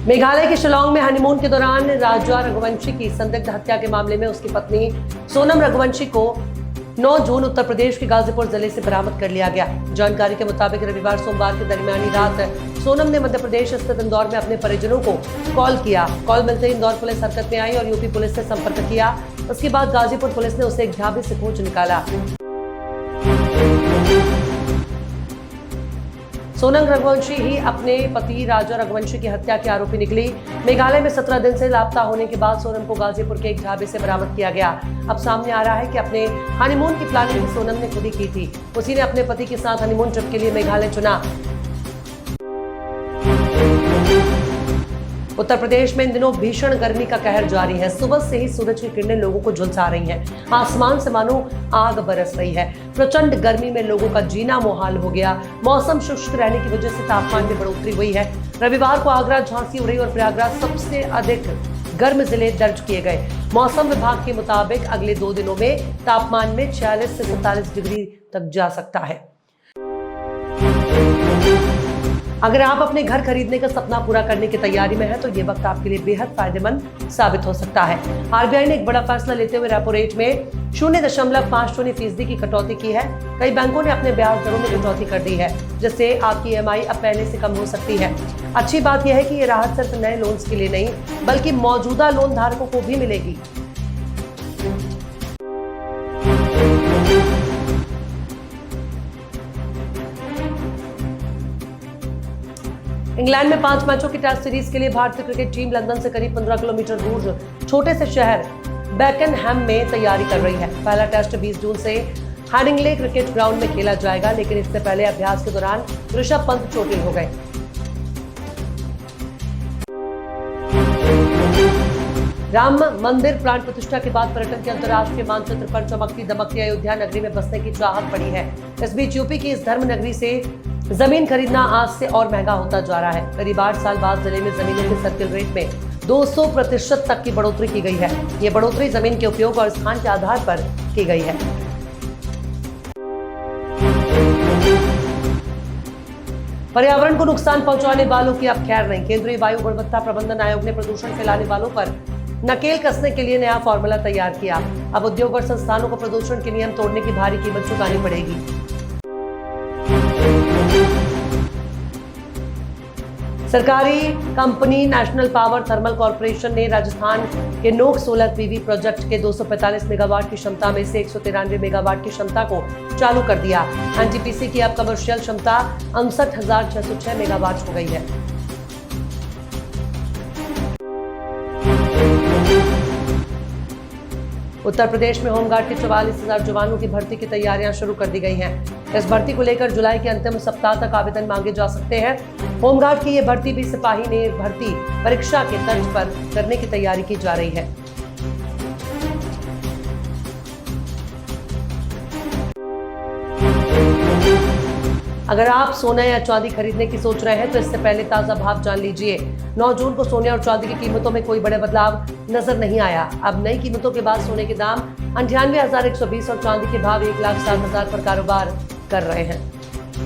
मेघालय के शिलांग में हनीमून के दौरान राजा रघुवंशी की संदिग्ध हत्या के मामले में उसकी पत्नी सोनम रघुवंशी को 9 जून उत्तर प्रदेश के गाजीपुर जिले से बरामद कर लिया गया। जानकारी के मुताबिक रविवार सोमवार के दरमियानी रात सोनम ने मध्य प्रदेश स्थित इंदौर में अपने परिजनों को कॉल किया। कॉल मिलते ही इंदौर पुलिस हरकत में आई और यूपी पुलिस से संपर्क किया। उसके बाद गाजीपुर पुलिस ने उसे एक ढाबे से खोज निकाला। सोनम रघुवंशी ही अपने पति राजा रघुवंशी की हत्या के आरोपी निकली। मेघालय में 17 दिन से लापता होने के बाद सोनम को गाजीपुर के एक ढाबे से बरामद किया गया। अब सामने आ रहा है कि अपने हनीमून की प्लानिंग सोनम ने खुद ही की थी। उसी ने अपने पति के साथ हनीमून ट्रिप के लिए मेघालय चुना। उत्तर प्रदेश में इन दिनों भीषण गर्मी का कहर जारी है। सुबह से ही सूरज की किरणें लोगों को झुलसा रही हैं। आसमान से मानो आग बरस रही है। प्रचंड गर्मी में लोगों का जीना मुहाल हो गया। मौसम शुष्क रहने की वजह से तापमान में बढ़ोतरी हुई है। रविवार को आगरा, झांसी, उरई और प्रयागराज सबसे अधिक गर्म जिले दर्ज किए गए। मौसम विभाग के मुताबिक अगले 2 दिनों में तापमान में 46 से 47 डिग्री तक जा सकता है। अगर आप अपने घर खरीदने का सपना पूरा करने की तैयारी में हैं, तो ये वक्त आपके लिए बेहद फायदेमंद साबित हो सकता है। आरबीआई ने एक बड़ा फैसला लेते हुए रेपो रेट में 0.50% की कटौती की है। कई बैंकों ने अपने ब्याज दरों में कटौती कर दी है, जिससे आपकी ईएमआई अब पहले से कम हो सकती है। अच्छी बात यह है कि ये राहत सिर्फ नए लोन्स के लिए नहीं, बल्कि मौजूदा लोन धारकों को भी मिलेगी। इंग्लैंड में 5 मैचों की टेस्ट सीरीज के लिए भारतीय क्रिकेट टीम लंदन से करीब 15 किलोमीटर दूर छोटे से शहर बेकनहैम में तैयारी कर रही है। पहला टेस्ट 20 जून से हेडिंग्ले क्रिकेट ग्राउंड में खेला जाएगा, लेकिन इससे पहले अभ्यास के दौरान ऋषभ पंत चोटिल हो गए। राम मंदिर प्राण प्रतिष्ठा के बाद पर्यटन के अंतर्राष्ट्रीय मानचित्र पर चमकती दमकती अयोध्या नगरी में बसने की चाहत बढ़ी है। इस बीच यूपी की इस धर्म नगरी से जमीन खरीदना आज से और महंगा होता जा रहा है। करीब 8 साल बाद जिले में जमीनों के सर्किल रेट में 200% तक की बढ़ोतरी की गई है। ये बढ़ोतरी जमीन के उपयोग और स्थान के आधार पर की गई है। पर्यावरण को नुकसान पहुंचाने वालों की अब खैर नहीं। केंद्रीय वायु गुणवत्ता प्रबंधन आयोग ने प्रदूषण फैलाने वालों पर नकेल कसने के लिए नया फॉर्मूला तैयार किया। अब उद्योग और संस्थानों को प्रदूषण के नियम तोड़ने की भारी कीमत चुकानी पड़ेगी। सरकारी company national power thermal corporation ने राजस्थान के नोक सोलर पीवी प्रोजेक्ट के 245 मेगावाट की क्षमता में से 193 मेगावाट की क्षमता को चालू कर दिया। एनटीपीसी की अब कमर्शियल क्षमता 59,606 मेगावाट हो गई है। उत्तर प्रदेश में होमगार्ड के 44,000 जवानों की भर्ती की तैयारियां शुरू कर दी गई हैं। इस भर्ती को लेकर जुलाई के अंतिम सप्ताह तक आवेदन मांगे जा सकते हैं। होमगार्ड की ये भर्ती भी सिपाही ने भर्ती परीक्षा के तर्ज पर करने की तैयारी की जा रही है। अगर आप सोना या चांदी खरीदने की सोच रहे हैं, तो इससे पहले ताजा भाव जान लीजिए। 9 जून को सोने और चांदी की कीमतों में कोई बड़े बदलाव नजर नहीं आया। अब नई कीमतों के बाद सोने के दाम 98,120 और चांदी के भाव 1,07,000 पर कारोबार कर रहे हैं।